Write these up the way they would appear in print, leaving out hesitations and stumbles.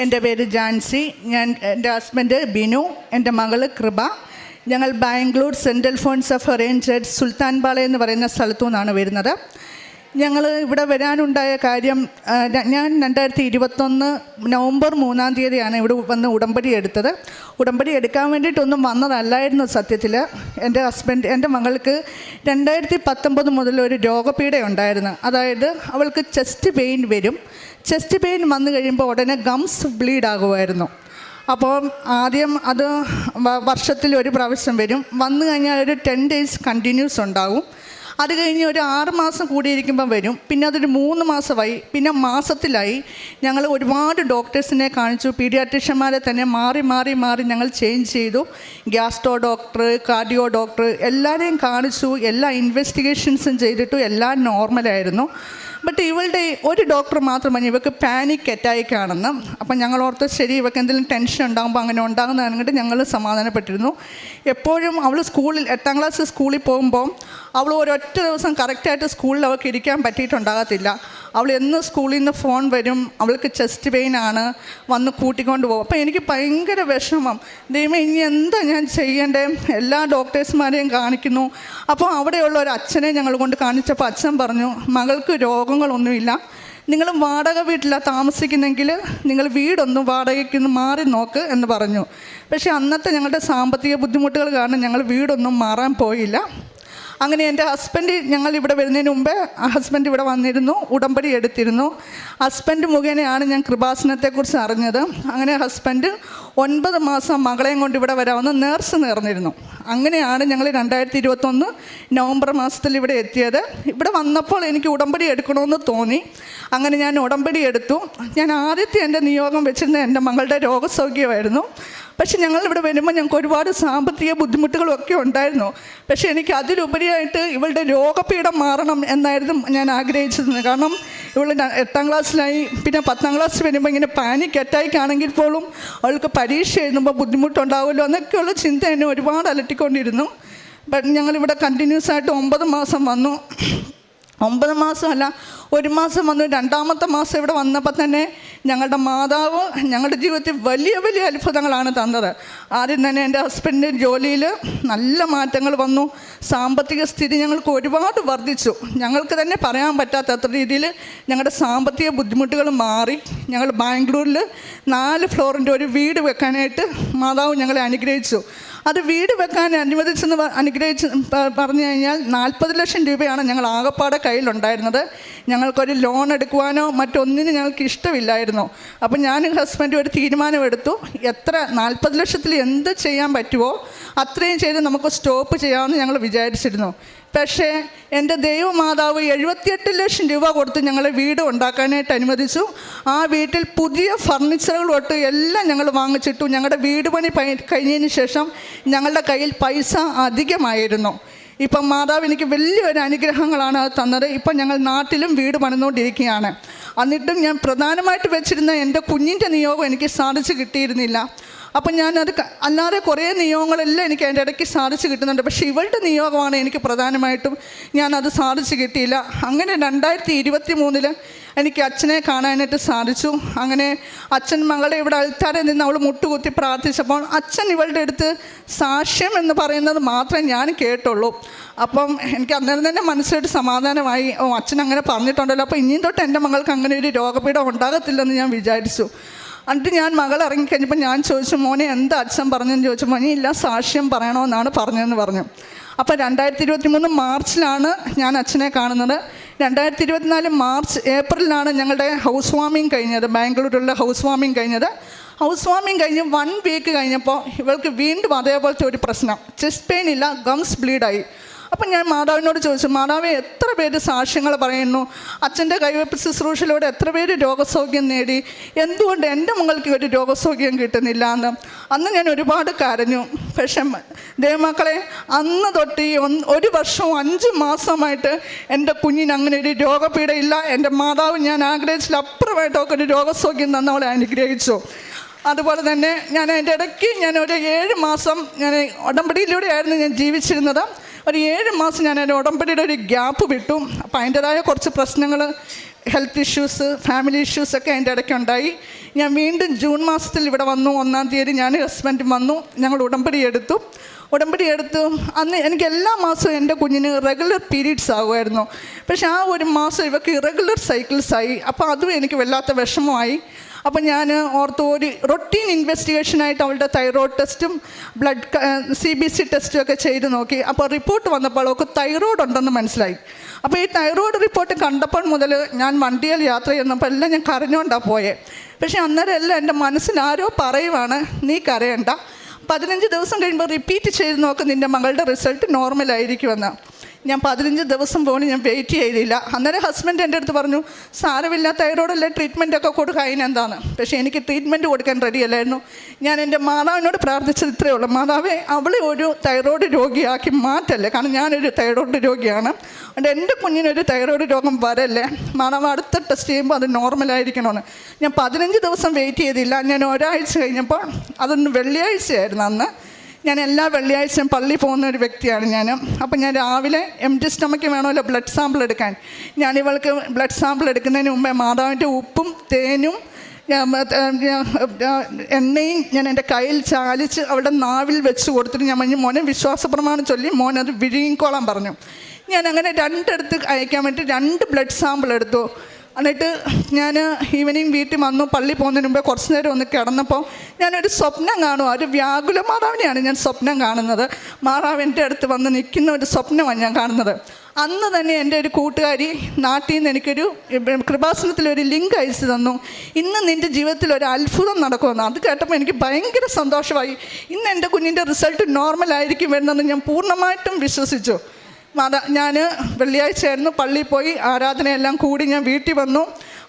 എൻ്റെ പേര് ജാൻസി. എൻ്റെ ഹസ്ബൻഡ് ബിനു, എൻ്റെ മകള് കൃപ. ഞങ്ങൾ Bangalore cent Alphons of arranged സുൽത്താൻ പാളയം എന്ന് പറയുന്ന സ്ഥലത്തു നിന്നാണ് വരുന്നത്. ഞങ്ങൾ ഇവിടെ വരാനുണ്ടായ കാര്യം, ഞാൻ 2021 നവംബർ 3-ാം തീയതിയാണ് ഇവിടെ വന്ന് ഉടമ്പടി എടുത്തത്. ഉടമ്പടി എടുക്കാൻ വേണ്ടിയിട്ടൊന്നും വന്നതല്ലായിരുന്നു സത്യത്തിൽ. എൻ്റെ മകൾക്ക് 2019 മുതൽ ഒരു രോഗപീഠ ഉണ്ടായിരുന്നു. അതായത് അവൾക്ക് ചെസ്റ്റ് പെയിൻ വരും. ചെസ്റ്റ് പെയിൻ വന്നു കഴിയുമ്പോൾ ഉടനെ ഗംസ് ബ്ലീഡ് ആകുമായിരുന്നു. അപ്പോൾ ആദ്യം അത് വർഷത്തിൽ ഒരു പ്രാവശ്യം വരും. വന്നു കഴിഞ്ഞാൽ ഒരു 10 days കണ്ടിന്യൂസ് ഉണ്ടാകും. അത് കഴിഞ്ഞ് ഒരു 6 മാസം കൂടിയിരിക്കുമ്പോൾ വരും. പിന്നെ അതൊരു 3 മാസമായി, പിന്നെ മാസത്തിലായി. ഞങ്ങൾ ഒരുപാട് ഡോക്ടേഴ്സിനെ കാണിച്ചു. പീഡിയാട്രീഷ്യന്മാരെ തന്നെ മാറി ഞങ്ങൾ ചേഞ്ച് ചെയ്തു. ഗ്യാസ്ട്രോ ഡോക്ടർ, കാർഡിയോ ഡോക്ടർ എല്ലാവരെയും കാണിച്ചു. എല്ലാ ഇൻവെസ്റ്റിഗേഷൻസും ചെയ്തിട്ടും എല്ലാം നോർമലായിരുന്നു. ബട്ട് ഇവളുടെ ഒരു ഡോക്ടർ മാത്രം പറഞ്ഞു ഇവൾക്ക് പാനിക് അറ്റാക്ക് ആണെന്ന്. അപ്പം ഞങ്ങൾ ഓർത്ത് ശരി, ഇവൾക്ക് എന്തെങ്കിലും ടെൻഷൻ ഉണ്ടാകുമ്പോൾ അങ്ങനെ ഉണ്ടാകുന്നതാണെന്നിട്ട് ഞങ്ങൾ സമാധാനപ്പെട്ടിരുന്നു. എപ്പോഴും അവൾ 8ാം ക്ലാസ് സ്കൂളിൽ പോകുമ്പോൾ അവൾ ഒരൊറ്റ ദിവസം കറക്റ്റായിട്ട് സ്കൂളിൽ അവൾക്ക് ഇരിക്കാൻ പറ്റിയിട്ടുണ്ടാകത്തില്ല. അവൾ എന്ന് സ്കൂളിൽ നിന്ന് ഫോൺ വരും, അവൾക്ക് ചെസ്റ്റ് പെയിൻ ആണ്, വന്ന് കൂട്ടിക്കൊണ്ട് പോകും. അപ്പോൾ എനിക്ക് ഭയങ്കര വിഷമം. ദൈവമേ, ഇനി എന്താ ഞാൻ ചെയ്യേണ്ടേ? എല്ലാ ഡോക്ടേഴ്സ്മാരെയും കാണിക്കുന്നു. അപ്പോൾ അവിടെയുള്ള ഒരു അച്ഛനെ ഞങ്ങൾ കൊണ്ട് കാണിച്ചപ്പോൾ അച്ഛൻ പറഞ്ഞു, മകൾക്ക് രോഗങ്ങളൊന്നുമില്ല, നിങ്ങൾ വാടക വീട്ടിലാണ് താമസിക്കുന്നെങ്കിൽ നിങ്ങൾ വീടൊന്നും വാടകയ്ക്കൊന്ന് മാറി നോക്ക് എന്ന് പറഞ്ഞു. പക്ഷേ അന്നത്തെ ഞങ്ങളുടെ സാമ്പത്തിക ബുദ്ധിമുട്ടുകൾ കാരണം ഞങ്ങൾ വീടൊന്നും മാറാൻ പോയില്ല. അങ്ങനെ എൻ്റെ ഹസ്ബൻഡ്, ഞങ്ങൾ ഇവിടെ വരുന്നതിന് മുമ്പേ ഹസ്ബൻഡ് ഇവിടെ വന്നിരുന്നു, ഉടമ്പടി എടുത്തിരുന്നു. ഹസ്ബൻഡ് മുഖേനയാണ് ഞാൻ കൃപാസനത്തെക്കുറിച്ച് അറിഞ്ഞത്. അങ്ങനെ ഹസ്ബൻഡ് 9 മാസം മകളെയും കൊണ്ട് ഇവിടെ വരാമെന്ന് നേർച്ച നേർന്നിരുന്നു. അങ്ങനെയാണ് ഞങ്ങൾ 2021 നവംബർ മാസത്തിൽ ഇവിടെ എത്തിയത്. ഇവിടെ വന്നപ്പോൾ എനിക്ക് ഉടമ്പടി എടുക്കണമെന്ന് തോന്നി. അങ്ങനെ ഞാൻ ഉടമ്പടി എടുത്തു. ഞാൻ ആദ്യത്തെ എൻ്റെ നിയോഗം വെച്ചിരുന്നത് എൻ്റെ മകളുടെ രോഗസൗഖ്യമായിരുന്നു. പക്ഷെ ഞങ്ങളിവിടെ വരുമ്പോൾ ഞങ്ങൾക്ക് ഒരുപാട് സാമ്പത്തിക ബുദ്ധിമുട്ടുകളൊക്കെ ഉണ്ടായിരുന്നു. പക്ഷേ എനിക്ക് അതിലുപരിയായിട്ട് ഇവളുടെ രോഗപീഠം മാറണം എന്നായിരുന്നു ഞാൻ ആഗ്രഹിച്ചിരുന്നത്. കാരണം ഇവൾ 8ാം ക്ലാസ്സിലായി, പിന്നെ 10ാം ക്ലാസ്സിൽ വരുമ്പോൾ ഇങ്ങനെ പാനിക് അറ്റാക്ക് ആണെങ്കിൽ പോലും അവൾക്ക് പരീക്ഷ എഴുതുമ്പോൾ ബുദ്ധിമുട്ടുണ്ടാവുമല്ലോ എന്നൊക്കെയുള്ള ചിന്ത എന്നെ ഒരുപാട് അലട്ടിക്കൊണ്ടിരുന്നു. ബട്ട് ഞങ്ങളിവിടെ കണ്ടിന്യൂസ് ആയിട്ട് 9 മാസം വന്നു. 9 മാസമല്ല, 1 മാസം വന്നു. 2ാമത്തെ മാസം ഇവിടെ വന്നപ്പോൾ തന്നെ ഞങ്ങളുടെ മാതാവ് ഞങ്ങളുടെ ജീവിതത്തിൽ വലിയ അത്ഭുതങ്ങളാണ് തന്നത്. ആദ്യം തന്നെ എൻ്റെ ഹസ്ബൻഡിൻ്റെ ജോലിയിൽ നല്ല മാറ്റങ്ങൾ വന്നു. സാമ്പത്തിക സ്ഥിതി ഞങ്ങൾക്ക് ഒരുപാട് വർദ്ധിച്ചു. ഞങ്ങൾക്ക് തന്നെ പറയാൻ പറ്റാത്ത രീതിയിൽ ഞങ്ങളുടെ സാമ്പത്തിക ബുദ്ധിമുട്ടുകൾ മാറി. ഞങ്ങൾ ബാംഗ്ലൂരിൽ 4 ഫ്ലോറിൻ്റെ ഒരു വീട് വെക്കാനായിട്ട് മാതാവ് ഞങ്ങളെ അനുഗ്രഹിച്ചു. അത് വീട് വെക്കാൻ പറഞ്ഞു കഴിഞ്ഞാൽ 40 ലക്ഷം രൂപയാണ് ഞങ്ങൾ ആകപ്പാടെ കയ്യിലുണ്ടായിരുന്നത്. ഞങ്ങൾക്കൊരു ലോൺ എടുക്കുവാനോ മറ്റൊന്നിനും ഞങ്ങൾക്ക് ഇഷ്ടമില്ലായിരുന്നു. അപ്പം ഞാൻ ഹസ്ബൻഡ് ഒരു തീരുമാനമെടുത്തു, 40 ലക്ഷത്തിൽ എന്ത് ചെയ്യാൻ പറ്റുമോ അത്രയും ചെയ്ത് നമുക്ക് സ്റ്റോപ്പ് ചെയ്യാമെന്ന് ഞങ്ങൾ വിചാരിച്ചിരുന്നു. പക്ഷേ എൻ്റെ ദൈവമാതാവ് 78 ലക്ഷം രൂപ കൊടുത്ത് ഞങ്ങളെ വീട് ഉണ്ടാക്കാനായിട്ട് അനുവദിച്ചു. ആ വീട്ടിൽ പുതിയ ഫർണിച്ചറുകൾ തൊട്ട് എല്ലാം ഞങ്ങൾ വാങ്ങിച്ചിട്ടു. ഞങ്ങളുടെ വീട് പണി കഴിഞ്ഞതിന് ശേഷം ഞങ്ങളുടെ കയ്യിൽ പൈസ അധികമായിരുന്നു. ഇപ്പം മാതാവ് എനിക്ക് വലിയൊരു അനുഗ്രഹങ്ങളാണ് തന്നത്. ഇപ്പം ഞങ്ങൾ നാട്ടിലും വീട് പണിതുകൊണ്ടിരിക്കുകയാണ്. എന്നിട്ടും ഞാൻ പ്രധാനമായിട്ട് വെച്ചിരുന്ന എൻ്റെ കുഞ്ഞിൻ്റെ നിയോഗം എനിക്ക് സാധിച്ചു കിട്ടിയിരുന്നില്ല. അപ്പം ഞാനത് അല്ലാതെ കുറേ നിയോഗങ്ങളെല്ലാം എനിക്ക് അതിൻ്റെ ഇടയ്ക്ക് സാധിച്ചു കിട്ടുന്നുണ്ട്. പക്ഷേ ഇവളുടെ നിയോഗമാണ് എനിക്ക് പ്രധാനമായിട്ടും ഞാനത് സാധിച്ചു കിട്ടിയില്ല. അങ്ങനെ 2023 എനിക്ക് അച്ഛനെ കാണാനായിട്ട് സാധിച്ചു. അങ്ങനെ അച്ഛൻ മകളെ ഇവിടെ അൾത്താരയിൽ നിന്ന് അവൾ മുട്ടുകുത്തി പ്രാർത്ഥിച്ചപ്പോൾ അച്ഛൻ ഇവളുടെ അടുത്ത് സാക്ഷ്യം എന്ന് പറയുന്നത് മാത്രമേ ഞാൻ കേട്ടുള്ളൂ. അപ്പം എനിക്ക് അന്നേരം തന്നെ മനസ്സിലായിട്ട് സമാധാനമായി. അച്ഛൻ അങ്ങനെ പറഞ്ഞിട്ടുണ്ടല്ലോ, അപ്പോൾ ഇനിയും തൊട്ട് എൻ്റെ മകൾക്ക് അങ്ങനെ ഒരു രോഗപീഠം ഉണ്ടാകത്തില്ലെന്ന് ഞാൻ വിചാരിച്ചു. എന്നിട്ട് ഞാൻ മകൾ ഇറങ്ങിക്കഴിഞ്ഞപ്പോൾ ഞാൻ ചോദിച്ചു, മോനെ എന്താ അച്ഛൻ പറഞ്ഞെന്ന് ചോദിച്ചപ്പോൾ ഇല്ല, സാക്ഷ്യം പറയണമെന്നാണ് പറഞ്ഞതെന്ന് പറഞ്ഞു. അപ്പോൾ 2023 മാർച്ചിലാണ് ഞാൻ അച്ഛനെ കാണുന്നത്. 2024 ഏപ്രിലാണ് ഞങ്ങളുടെ ഹൗസ് വാമിങ് കഴിഞ്ഞത്. ബാംഗ്ലൂരിലുള്ള ഹൗസ് വാമിങ് കഴിഞ്ഞത്. ഹൗസ് വാമിങ് കഴിഞ്ഞ് 1 വീക്ക് കഴിഞ്ഞപ്പോൾ ഇവൾക്ക് വീണ്ടും അതേപോലത്തെ ഒരു പ്രശ്നം, ചെസ്റ്റ് പെയിൻ ഇല്ല, ഗംസ് ബ്ലീഡായി. അപ്പം ഞാൻ മാതാവിനോട് ചോദിച്ചു, മാതാവേ, എത്ര പേര് സാക്ഷ്യങ്ങൾ പറയുന്നു, അച്ഛൻ്റെ കൈവയ്പ്പ് ശുശ്രൂഷയിലൂടെ എത്ര പേര് രോഗസൗഖ്യം നേടി, എന്തുകൊണ്ട് എൻ്റെ മകൾക്ക് ഒരു രോഗസൗഖ്യം കിട്ടുന്നില്ല എന്ന്. അന്ന് ഞാൻ ഒരുപാട് കരഞ്ഞു. പക്ഷേ ദൈവമക്കളെ, അന്ന് തൊട്ട് 1 വർഷവും 5 മാസമായിട്ട് എൻ്റെ കുഞ്ഞിന് അങ്ങനെ ഒരു രോഗപീഠയില്ല. എൻ്റെ മാതാവ് ഞാൻ ആഗ്രഹിച്ചതിലപ്പുറമായിട്ടൊക്കെ ഒരു രോഗസൗഖ്യം തന്നവളെ അനുഗ്രഹിച്ചു. അതുപോലെ തന്നെ ഞാൻ അതിൻ്റെ ഇടയ്ക്ക് ഒരു 7 മാസം ഞാൻ ഉടമ്പടിയിലൂടെയായിരുന്നു ഞാൻ ജീവിച്ചിരുന്നത്. ഒരു 7 മാസം ഞാൻ എൻ്റെ ഉടമ്പടിയുടെ ഒരു ഗ്യാപ്പ് വിട്ടു. അപ്പോൾ അതിൻ്റെതായ കുറച്ച് പ്രശ്നങ്ങൾ, ഹെൽത്ത് ഇഷ്യൂസ്, ഫാമിലി ഇഷ്യൂസൊക്കെ അതിൻ്റെ ഇടയ്ക്കുണ്ടായി. ഞാൻ വീണ്ടും ജൂൺ മാസത്തിൽ ഇവിടെ വന്നു. 1-ാം തീയതി ഞാൻ ഹസ്ബൻഡും വന്നു. ഞങ്ങൾ ഉടമ്പടി എടുത്തു. അന്ന് എനിക്ക് എല്ലാ മാസവും എൻ്റെ കുഞ്ഞിന് റെഗുലർ പീരീഡ്സ് ആകുമായിരുന്നു. പക്ഷേ ആ ഒരു മാസം ഇവർക്ക് ഇറഗുലർ സൈക്കിൾസായി. അപ്പോൾ അതും എനിക്ക് വല്ലാത്ത വിഷമമായി. അപ്പം ഞാൻ ഓർത്തു ഒരു റൊട്ടീൻ ഇൻവെസ്റ്റിഗേഷനായിട്ട് അവളുടെ തൈറോയ്ഡ് ടെസ്റ്റും ബ്ലഡ് CBC ടെസ്റ്റും ഒക്കെ ചെയ്ത് നോക്കി. അപ്പോൾ റിപ്പോർട്ട് വന്നപ്പോൾ അവൾക്ക് തൈറോയ്ഡ് ഉണ്ടെന്ന് മനസ്സിലായി. അപ്പോൾ ഈ തൈറോയ്ഡ് റിപ്പോർട്ട് കണ്ടപ്പോൾ മുതൽ ഞാൻ വണ്ടിയിൽ യാത്ര ചെയ്യുന്നപ്പോൾ എല്ലാം ഞാൻ കരഞ്ഞുകൊണ്ടാണ് പോയത്. പക്ഷേ അന്നേരം എല്ലാം എൻ്റെ മനസ്സിൽ ആരോ പറയുവാണ്, നീ കരയണ്ട, 15 ദിവസം കഴിയുമ്പോൾ റിപ്പീറ്റ് ചെയ്ത് നോക്ക്, നിൻ്റെ മകളുടെ റിസൾട്ട് നോർമലായിരിക്കുമെന്ന്. ഞാൻ 15 ദിവസം പോലും ഞാൻ വെയിറ്റ് ചെയ്തില്ല. അന്നേരം ഹസ്ബൻഡ് എൻ്റെ അടുത്ത് പറഞ്ഞു, സാരമില്ല, തൈറോയ്ഡല്ലേ, ട്രീറ്റ്മെൻറ്റൊക്കെ കൊടുക്കുക, അതിനെന്താണ്. പക്ഷേ എനിക്ക് ട്രീറ്റ്മെൻറ്റ് കൊടുക്കാൻ റെഡിയല്ലായിരുന്നു. ഞാൻ എൻ്റെ മാതാവിനോട് പ്രാർത്ഥിച്ചത് ഇത്രയേ ഉള്ളൂ, മാതാവേ അവളെ ഒരു തൈറോയ്ഡ് രോഗിയാക്കി മാറ്റല്ലേ, കാരണം ഞാനൊരു തൈറോയ്ഡ് രോഗിയാണ്, അതുകൊണ്ട് എൻ്റെ കുഞ്ഞിനൊരു തൈറോയ്ഡ് രോഗം വരല്ലേ, മാതാവ് അടുത്ത ടെസ്റ്റ് ചെയ്യുമ്പോൾ അത് നോർമലായിരിക്കണമെന്ന്. ഞാൻ 15 ദിവസം വെയിറ്റ് ചെയ്തില്ല. ഞാൻ ഒരാഴ്ച കഴിഞ്ഞപ്പോൾ, അതൊന്ന് വെള്ളിയാഴ്ചയായിരുന്നു അന്ന്, ഞാൻ എല്ലാ വെള്ളിയാഴ്ചയും പള്ളിയിൽ പോകുന്ന ഒരു വ്യക്തിയാണ് ഞാൻ. അപ്പം ഞാൻ രാവിലെ എംപ്റ്റി സ്റ്റമക്ക് വേണമല്ലോ ബ്ലഡ് സാമ്പിൾ എടുക്കാൻ. ഞാനിവൾക്ക് ബ്ലഡ് സാമ്പിൾ എടുക്കുന്നതിന് മുമ്പേ മാതാവിൻ്റെ ഉപ്പും തേനും എണ്ണയും ഞാൻ എൻ്റെ കയ്യിൽ ചാലിച്ച് അവളുടെ നാവിൽ വെച്ച് കൊടുത്തിട്ട് ഞാൻ പറഞ്ഞു, മോനെ വിശ്വാസ പ്രമാണം ചൊല്ലി മോനത് വിഴുങ്ങിക്കോളാൻ പറഞ്ഞു. ഞാൻ അങ്ങനെ 2 എടുത്ത് അയക്കാൻ വേണ്ടി 2 ബ്ലഡ് സാമ്പിൾ എടുത്തു. എന്നിട്ട് ഞാൻ ഈവനിങ് വീട്ടിൽ വന്നു. പള്ളി പോകുന്നതിന് മുമ്പേ കുറച്ച് നേരം ഒന്ന് കിടന്നപ്പോൾ ഞാനൊരു സ്വപ്നം കാണുക, ഒരു വ്യാകുല മാതാവിനെയാണ് ഞാൻ സ്വപ്നം കാണുന്നത്. മാതാവ് എൻ്റെ അടുത്ത് വന്ന് നിൽക്കുന്ന ഒരു സ്വപ്നമാണ് ഞാൻ കാണുന്നത്. അന്ന് തന്നെ എൻ്റെ ഒരു കൂട്ടുകാരി നാട്ടിൽ നിന്ന് എനിക്കൊരു കൃപാസനത്തിലൊരു ലിങ്ക് അയച്ചു തന്നു, ഇന്ന് നിൻ്റെ ജീവിതത്തിൽ ഒരു അത്ഭുതം നടക്കുമെന്ന്. അത് കേട്ടപ്പോൾ എനിക്ക് ഭയങ്കര സന്തോഷമായി. ഇന്ന് എൻ്റെ കുഞ്ഞിൻ്റെ റിസൾട്ട് നോർമലായിരിക്കും വരുന്നതെന്ന് ഞാൻ പൂർണ്ണമായിട്ടും വിശ്വസിച്ചു. ഞാൻ വെള്ളിയാഴ്ചയായിരുന്നു, പള്ളിയിൽ പോയി ആരാധനയെല്ലാം കൂടി ഞാൻ വീട്ടിൽ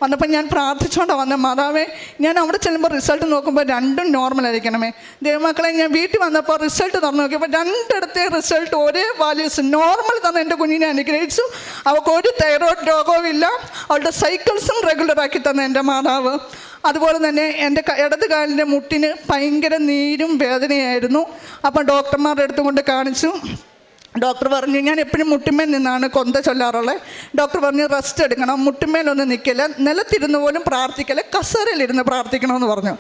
വന്നപ്പോൾ ഞാൻ പ്രാർത്ഥിച്ചുകൊണ്ടാണ് വന്നത്, മാതാവേ ഞാൻ അവിടെ ചെല്ലുമ്പോൾ റിസൾട്ട് നോക്കുമ്പോൾ 2ഉം നോർമലായിരിക്കണമേ. ദൈവമക്കളെ, ഞാൻ വീട്ടിൽ വന്നപ്പോൾ റിസൾട്ട് തുറന്നു നോക്കിയപ്പോൾ 2ഇടത്തെ റിസൾട്ട് ഒരേ വാല്യൂസ് നോർമൽ തന്ന എൻ്റെ കുഞ്ഞിനെ അനുഗ്രഹിച്ചു. അവൾക്ക് ഒരു തൈറോയ്ഡ് രോഗവും ഇല്ല, അവളുടെ സൈക്കിൾസും റെഗുലറാക്കി തന്ന എൻ്റെ മാതാവ്. അതുപോലെ തന്നെ എൻ്റെ ഇടത് കാലിൻ്റെ മുട്ടിന് ഭയങ്കര നീരും വേദനയായിരുന്നു. അപ്പം ഡോക്ടർമാരുടെ അടുത്തും കൊണ്ട് കാണിച്ചു. ഡോക്ടർ പറഞ്ഞു, ഞാൻ എപ്പോഴും മുട്ടിന്മേൽ നിന്നാണ് കൊന്ത ചൊല്ലാറുള്ളത്. ഡോക്ടർ പറഞ്ഞു റെസ്റ്റ് എടുക്കണം, മുട്ടിന്മേലൊന്നും നിൽക്കില്ല, നിലത്തിരുന്ന് പോലും പ്രാർത്ഥിക്കല, കസേരയിലിരുന്ന് പ്രാർത്ഥിക്കണമെന്ന് പറഞ്ഞു.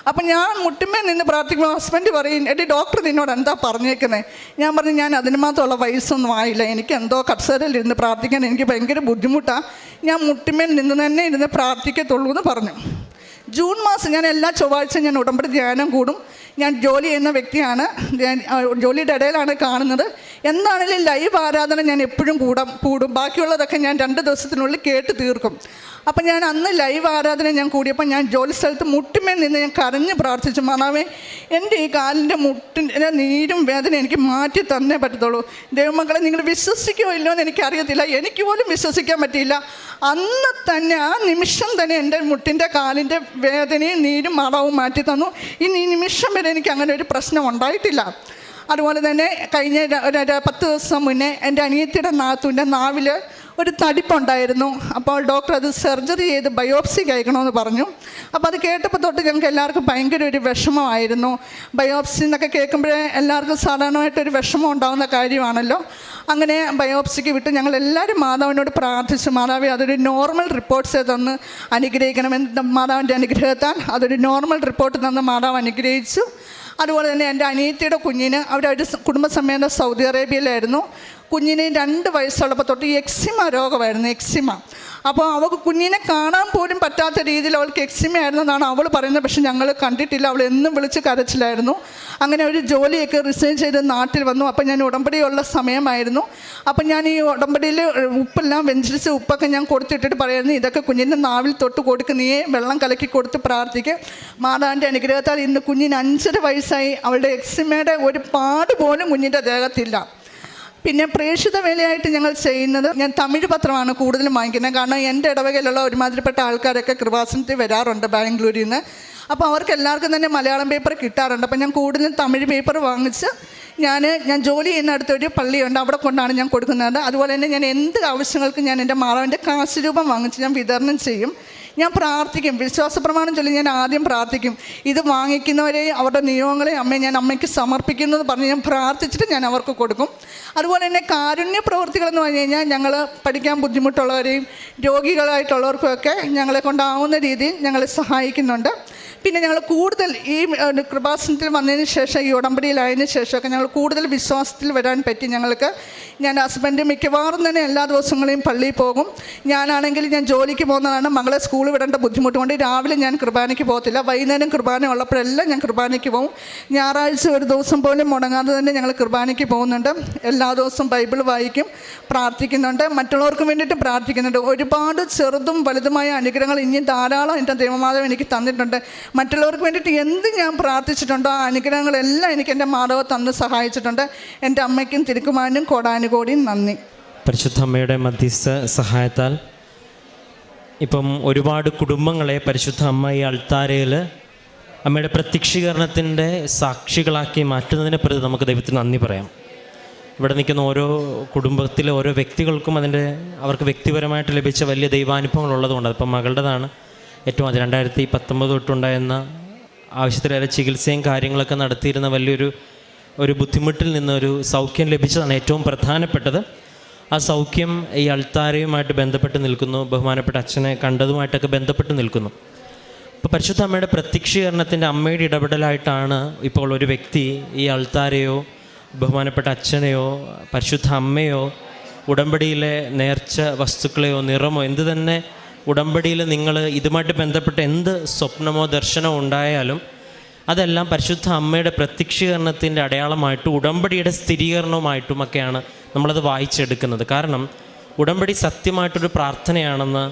അപ്പം ഞാൻ മുട്ടിന്മേൽ നിന്ന് പ്രാർത്ഥിക്കുമ്പോൾ ഹസ്ബൻഡ് പറയും, എടി ഡോക്ടർ നിന്നോട് എന്താ പറഞ്ഞേക്കുന്നത്? ഞാൻ പറഞ്ഞു, ഞാൻ അതിന് മാത്രമുള്ള വയസ്സൊന്നും ആയില്ല, എനിക്ക് എന്തോ കസേരയിലിരുന്ന് പ്രാർത്ഥിക്കാൻ എനിക്ക് ഭയങ്കര ബുദ്ധിമുട്ടാണ്, ഞാൻ മുട്ടിന്മേൽ നിന്ന് തന്നെ ഇരുന്ന് പ്രാർത്ഥിക്കത്തുള്ളൂ എന്ന് പറഞ്ഞു. ജൂൺ മാസം ഞാൻ എല്ലാ ചൊവ്വാഴ്ചയും ഞാൻ ഉടമ്പടി ധ്യാനം കൂടും. ഞാൻ ജോലി ചെയ്യുന്ന വ്യക്തിയാണ്, ജോലിയുടെ ഇടയിലാണ് കാണുന്നത്. എന്താണെങ്കിലും ലൈവ് ആരാധന ഞാൻ എപ്പോഴും കൂടും. ബാക്കിയുള്ളതൊക്കെ ഞാൻ 2 ദിവസത്തിനുള്ളിൽ കേട്ട് തീർക്കും. അപ്പം ഞാൻ അന്ന് ലൈവ് ആരാധന ഞാൻ കൂടിയപ്പോൾ ഞാൻ ജോലി സ്ഥലത്ത് മുട്ടിന്മേൽ നിന്ന് ഞാൻ കരഞ്ഞ് പ്രാർത്ഥിച്ചു, മാതാവേ എൻ്റെ ഈ കാലിൻ്റെ മുട്ടിൻ്റെ നീരും വേദന എനിക്ക് മാറ്റി തന്നേ പറ്റത്തുള്ളൂ. ദൈവമക്കളെ, നിങ്ങൾ വിശ്വസിക്കുമോ ഇല്ലോ എന്ന് എനിക്കറിയത്തില്ല, എനിക്ക് പോലും വിശ്വസിക്കാൻ പറ്റിയില്ല. അന്ന് തന്നെ ആ നിമിഷം തന്നെ എൻ്റെ മുട്ടിൻ്റെ കാലിൻ്റെ വേദനയും നീരും മറവും മാറ്റി തന്നു. ഇനി ഈ നിമിഷം വരെ എനിക്ക് അങ്ങനെ ഒരു പ്രശ്നം ഉണ്ടായിട്ടില്ല. അതുപോലെ തന്നെ കഴിഞ്ഞ 10 ദിവസം മുന്നേ എൻ്റെ അനിയത്തിയുടെ നാത്തൂൻ്റെ നാവിൽ ഒരു തടിപ്പുണ്ടായിരുന്നു. അപ്പോൾ ഡോക്ടർ അത് സർജറി ചെയ്ത് ബയോപ്സി കഴിക്കണമെന്ന് പറഞ്ഞു. അപ്പോൾ അത് കേട്ടപ്പോൾ തൊട്ട് ഞങ്ങൾക്ക് എല്ലാവർക്കും ഭയങ്കര ഒരു വിഷമമായിരുന്നു. ബയോപ്സി എന്നൊക്കെ കേൾക്കുമ്പോഴേ എല്ലാവർക്കും സാധാരണമായിട്ടൊരു വിഷമം ഉണ്ടാകുന്ന കാര്യമാണല്ലോ. അങ്ങനെ ബയോപ്സിക്ക് വിട്ട് ഞങ്ങളെല്ലാവരും മാതാവിനോട് പ്രാർത്ഥിച്ചു, മാതാവേ അതൊരു നോർമൽ റിപ്പോർട്ട്സ് തന്ന് അനുഗ്രഹിക്കണമെന്ന്. മാതാവിൻ്റെ അനുഗ്രഹത്താൽ അതൊരു നോർമൽ റിപ്പോർട്ട് തന്ന് മാതാവ് അനുഗ്രഹിച്ചു. അതുപോലെ തന്നെ എൻ്റെ അനിയത്തിയുടെ കുഞ്ഞിന് ഒരു കുടുംബസമേതം സൗദി അറേബ്യയിലായിരുന്നു. കുഞ്ഞിന് 2 വയസ്സുള്ളപ്പോൾ തൊട്ട് എക്സിമ രോഗമായിരുന്നു, എക്സിമ. അപ്പോൾ അവൾക്ക് കുഞ്ഞിനെ കാണാൻ പോലും പറ്റാത്ത രീതിയിൽ അവൾക്ക് എക്സിമ ആയിരുന്നെന്നാണ് അവൾ പറയുന്നത്. പക്ഷെ ഞങ്ങൾ കണ്ടിട്ടില്ല, അവൾ എന്നും വിളിച്ച് കരച്ചിലായിരുന്നു. അങ്ങനെ ഒരു ജോലിയൊക്കെ റിസൈൻ ചെയ്ത് നാട്ടിൽ വന്നു. അപ്പം ഞാൻ ഉടമ്പടിയുള്ള സമയമായിരുന്നു. അപ്പം ഞാൻ ഈ ഉടമ്പടിയിൽ ഉപ്പെല്ലാം വെഞ്ചരിച്ച് ഉപ്പൊക്കെ ഞാൻ കൊടുത്തിട്ടിട്ട് പറയായിരുന്നു, ഇതൊക്കെ കുഞ്ഞിൻ്റെ നാവിൽ തൊട്ട് കൊടുക്ക്, നീ വെള്ളം കലക്കി കൊടുത്ത് പ്രാർത്ഥിക്കുക. മാതാവിൻ്റെ അനുഗ്രഹത്താൽ ഇന്ന് കുഞ്ഞിന് 5.5 വയസ്സായി. അവളുടെ എക്സിമയുടെ ഒരു പാട് പോലും കുഞ്ഞിൻ്റെ ദേഹത്തില്ല. പിന്നെ പ്രേക്ഷിത വേലയായിട്ട് ഞങ്ങൾ ചെയ്യുന്നത്, ഞാൻ തമിഴ് പത്രമാണ് കൂടുതലും വാങ്ങിക്കുന്നത്. കാരണം എൻ്റെ ഇടവകയിലുള്ള ഒരുമാതിരിപ്പെട്ട ആൾക്കാരൊക്കെ കൃപാസനത്തിൽ വരാറുണ്ട് ബാംഗ്ലൂരിൽ നിന്ന്. അപ്പോൾ അവർക്ക് എല്ലാവർക്കും തന്നെ മലയാളം പേപ്പർ കിട്ടാറുണ്ട്. അപ്പോൾ ഞാൻ കൂടുതലും തമിഴ് പേപ്പർ വാങ്ങിച്ച് ഞാൻ ജോലി ചെയ്യുന്നിടത്തൊരു പള്ളിയുണ്ട്, അവിടെ കൊണ്ടാണ് ഞാൻ കൊടുക്കുന്നത്. അതുപോലെ തന്നെ ഞാൻ എന്ത് ആവശ്യങ്ങൾക്കും ഞാൻ എൻ്റെ മാതാവിൻ്റെ കാശ് രൂപം വാങ്ങിച്ച് ഞാൻ വിതരണം ചെയ്യും. ഞാൻ പ്രാർത്ഥിക്കും, വിശ്വാസ പ്രമാണം ചൊല്ലി ഞാൻ ആദ്യം പ്രാർത്ഥിക്കും. ഇത് വാങ്ങിക്കുന്നവരെ അവരുടെ നിയോഗങ്ങളെ ഞാൻ അമ്മയ്ക്ക് സമർപ്പിക്കുന്നു എന്ന് പറഞ്ഞ് ഞാൻ പ്രാർത്ഥിച്ചിട്ട് ഞാൻ അവർക്ക് കൊടുക്കും. അതുപോലെ തന്നെ കാരുണ്യ പ്രവൃത്തികളെന്ന് പറഞ്ഞു കഴിഞ്ഞാൽ ഞങ്ങൾ പഠിക്കാൻ ബുദ്ധിമുട്ടുള്ളവരെയും രോഗികളായിട്ടുള്ളവർക്കുമൊക്കെ ഞങ്ങളെ കൊണ്ടാവുന്ന രീതിയിൽ ഞങ്ങളെ സഹായിക്കുന്നുണ്ട്. പിന്നെ ഞങ്ങൾ കൂടുതൽ ഈ കൃപാസനത്തിൽ വന്നതിന് ശേഷം, ഈ ഉടമ്പടിയിലായതിനു ശേഷമൊക്കെ ഞങ്ങൾ കൂടുതൽ വിശ്വാസത്തിൽ വരാൻ പറ്റി ഞങ്ങൾക്ക്. ഞാൻ ഹസ്ബൻഡ് മിക്കവാറും തന്നെ എല്ലാ ദിവസങ്ങളെയും പള്ളിയിൽ പോകും. ഞാനാണെങ്കിൽ ഞാൻ ജോലിക്ക് പോകുന്നതാണ്. മകളെ സ്കൂളിൽ വിടേണ്ട ബുദ്ധിമുട്ട് കൊണ്ട് രാവിലെ ഞാൻ കുർബാനയ്ക്ക് പോകത്തില്ല. വൈകുന്നേരം കുർബാന ഉള്ളപ്പോഴെല്ലാം ഞാൻ കുർബാനയ്ക്ക് പോകും. ഞായറാഴ്ച ഒരു ദിവസം പോലും മുടങ്ങാതെ തന്നെ ഞങ്ങൾ കുർബാനയ്ക്ക് പോകുന്നുണ്ട്. എല്ലാ ദിവസവും ബൈബിൾ വായിക്കും, പ്രാർത്ഥിക്കുന്നുണ്ട്, മറ്റുള്ളവർക്ക് വേണ്ടിയിട്ട് പ്രാർത്ഥിക്കുന്നുണ്ട്. ഒരുപാട് ചെറുതും വലുതുമായ അനുഗ്രഹങ്ങൾ ഇനിയും ധാരാളം എൻ്റെ ദൈവമാതാവ് എനിക്ക് തന്നിട്ടുണ്ട്. മറ്റുള്ളവർക്ക് വേണ്ടിയിട്ട് എന്ത് ഞാൻ പ്രാർത്ഥിച്ചിട്ടുണ്ടോ ആ അനുഗ്രഹങ്ങളെല്ലാം എനിക്ക് എൻ്റെ മാതാവ് തന്ന് സഹായിച്ചിട്ടുണ്ട്. എൻ്റെ അമ്മയ്ക്കും തിരുക്കുമാരനും കോടാനുകോടിയും നന്ദി. പരിശുദ്ധ അമ്മയുടെ മധ്യസ്ഥ സഹായത്താൽ ഇപ്പം ഒരുപാട് കുടുംബങ്ങളെ പരിശുദ്ധ അമ്മ ഈ അൾത്താരയിൽ അമ്മയുടെ പ്രത്യക്ഷീകരണത്തിൻ്റെ സാക്ഷികളാക്കി മാറ്റുന്നതിനെ പ്രതി നമുക്ക് ദൈവത്തിന് നന്ദി പറയാം. ഇവിടെ നിൽക്കുന്ന ഓരോ കുടുംബത്തിലെ ഓരോ വ്യക്തികൾക്കും അവർക്ക് വ്യക്തിപരമായിട്ട് ലഭിച്ച വലിയ ദൈവാനുഭവങ്ങൾ ഉള്ളതുകൊണ്ട് അതിപ്പം മകളുടേതാണ് ഏറ്റവും അത് 2019 തൊട്ടുണ്ടായിരുന്ന ആവശ്യത്തിലേറെ ചികിത്സയും കാര്യങ്ങളൊക്കെ നടത്തിയിരുന്ന വലിയൊരു ബുദ്ധിമുട്ടിൽ നിന്നൊരു സൗഖ്യം ലഭിച്ചതാണ് ഏറ്റവും പ്രധാനപ്പെട്ടത്. ആ സൗഖ്യം ഈ അൾത്താരയുമായിട്ട് ബന്ധപ്പെട്ട് നിൽക്കുന്നു, ബഹുമാനപ്പെട്ട അച്ഛനെ കണ്ടതുമായിട്ടൊക്കെ ബന്ധപ്പെട്ട് നിൽക്കുന്നു. ഇപ്പോൾ പരിശുദ്ധ അമ്മയുടെ പ്രത്യക്ഷീകരണത്തിൻ്റെ അമ്മയുടെ ഇടപെടലായിട്ടാണ് ഇപ്പോൾ ഒരു വ്യക്തി ഈ അൾത്താരയോ ബഹുമാനപ്പെട്ട അച്ഛനെയോ പരിശുദ്ധ അമ്മയോ ഉടമ്പടിയിലെ നേർച്ച വസ്തുക്കളെയോ നിറമോ എന്ത് തന്നെ ഉടമ്പടിയിൽ നിങ്ങൾ ഇതുമായിട്ട് ബന്ധപ്പെട്ട എന്ത് സ്വപ്നമോ ദർശനമോ ഉണ്ടായാലും അതെല്ലാം പരിശുദ്ധ അമ്മയുടെ പ്രത്യക്ഷീകരണത്തിൻ്റെ അടയാളമായിട്ടും ഉടമ്പടിയുടെ സ്ഥിരീകരണവുമായിട്ടുമൊക്കെയാണ് നമ്മളത് വായിച്ചെടുക്കുന്നത്. കാരണം ഉടമ്പടി സത്യമായിട്ടൊരു പ്രാർത്ഥനയാണെന്ന്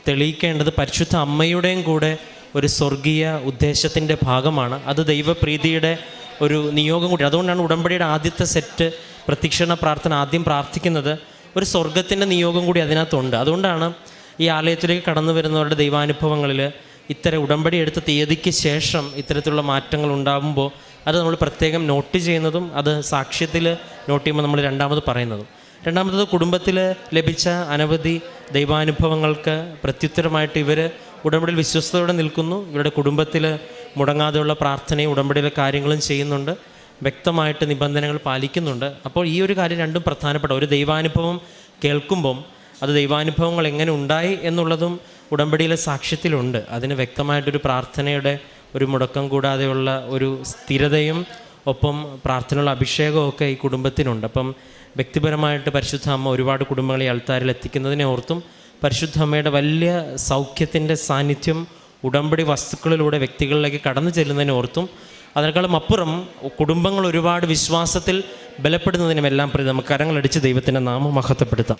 തെളിയിക്കേണ്ടത് പരിശുദ്ധ അമ്മയുടെയും കൂടെ ഒരു സ്വർഗീയ ഉദ്ദേശത്തിൻ്റെ ഭാഗമാണ്. അത് ദൈവപ്രീതിയുടെ ഒരു നിയോഗം കൂടി. അതുകൊണ്ടാണ് ഉടമ്പടിയുടെ ആദ്യത്തെ സെറ്റ് പ്രത്യക്ഷീകരണ പ്രാർത്ഥന ആദ്യം പ്രാർത്ഥിക്കുന്നത്. ഒരു സ്വർഗത്തിൻ്റെ നിയോഗം കൂടി അതിനകത്തുണ്ട്. അതുകൊണ്ടാണ് ഈ ആലയത്തിലേക്ക് കടന്നു വരുന്നവരുടെ ദൈവാനുഭവങ്ങളിൽ ഇത്തരം ഉടമ്പടി എടുത്ത തീയതിക്ക് ശേഷം ഇത്തരത്തിലുള്ള മാറ്റങ്ങൾ ഉണ്ടാകുമ്പോൾ അത് നമ്മൾ പ്രത്യേകം നോട്ട് ചെയ്യുന്നതും അത് സാക്ഷ്യത്തിൽ നോട്ട് ചെയ്യുമ്പോൾ നമ്മൾ രണ്ടാമത് പറയുന്നതും. രണ്ടാമത്തത് കുടുംബത്തിൽ ലഭിച്ച അനവധി ദൈവാനുഭവങ്ങൾക്ക് പ്രത്യുത്തരമായിട്ട് ഇവർ ഉടമ്പടിയിൽ വിശ്വസ്തയോടെ നിൽക്കുന്നു. ഇവരുടെ കുടുംബത്തിൽ മുടങ്ങാതെയുള്ള പ്രാർത്ഥനയും ഉടമ്പടിയിലെ കാര്യങ്ങളും ചെയ്യുന്നുണ്ട്, വ്യക്തമായിട്ട് നിബന്ധനകൾ പാലിക്കുന്നുണ്ട്. അപ്പോൾ ഈ ഒരു കാര്യം രണ്ടും പ്രധാനപ്പെട്ട. ഒരു ദൈവാനുഭവം കേൾക്കുമ്പം അത് ദൈവാനുഭവങ്ങൾ എങ്ങനെ ഉണ്ടായി എന്നുള്ളതും ഉടമ്പടിയിലെ സാക്ഷ്യത്തിലുണ്ട്. അതിന് വ്യക്തമായിട്ടൊരു പ്രാർത്ഥനയുടെ ഒരു മുടക്കം കൂടാതെയുള്ള ഒരു സ്ഥിരതയും ഒപ്പം പ്രാർത്ഥനയുള്ള അഭിഷേകമൊക്കെ ഈ കുടുംബത്തിനുണ്ട്. അപ്പം വ്യക്തിപരമായിട്ട് പരിശുദ്ധ അമ്മ ഒരുപാട് കുടുംബങ്ങളെ അൾത്താരിൽ എത്തിക്കുന്നതിനെ ഓർത്തും പരിശുദ്ധ അമ്മയുടെ വലിയ സൗഖ്യത്തിൻ്റെ സാന്നിധ്യം ഉടമ്പടി വസ്തുക്കളിലൂടെ വ്യക്തികളിലേക്ക് കടന്നു ചെല്ലുന്നതിനെ ഓർത്തും അതിനേക്കാളും അപ്പുറം കുടുംബങ്ങൾ ഒരുപാട് വിശ്വാസത്തിൽ ബലപ്പെടുന്നതിനുമെല്ലാം പ്രതി നമുക്ക് കരങ്ങളടിച്ച് ദൈവത്തിൻ്റെ നാമം മഹത്വപ്പെടുത്താം.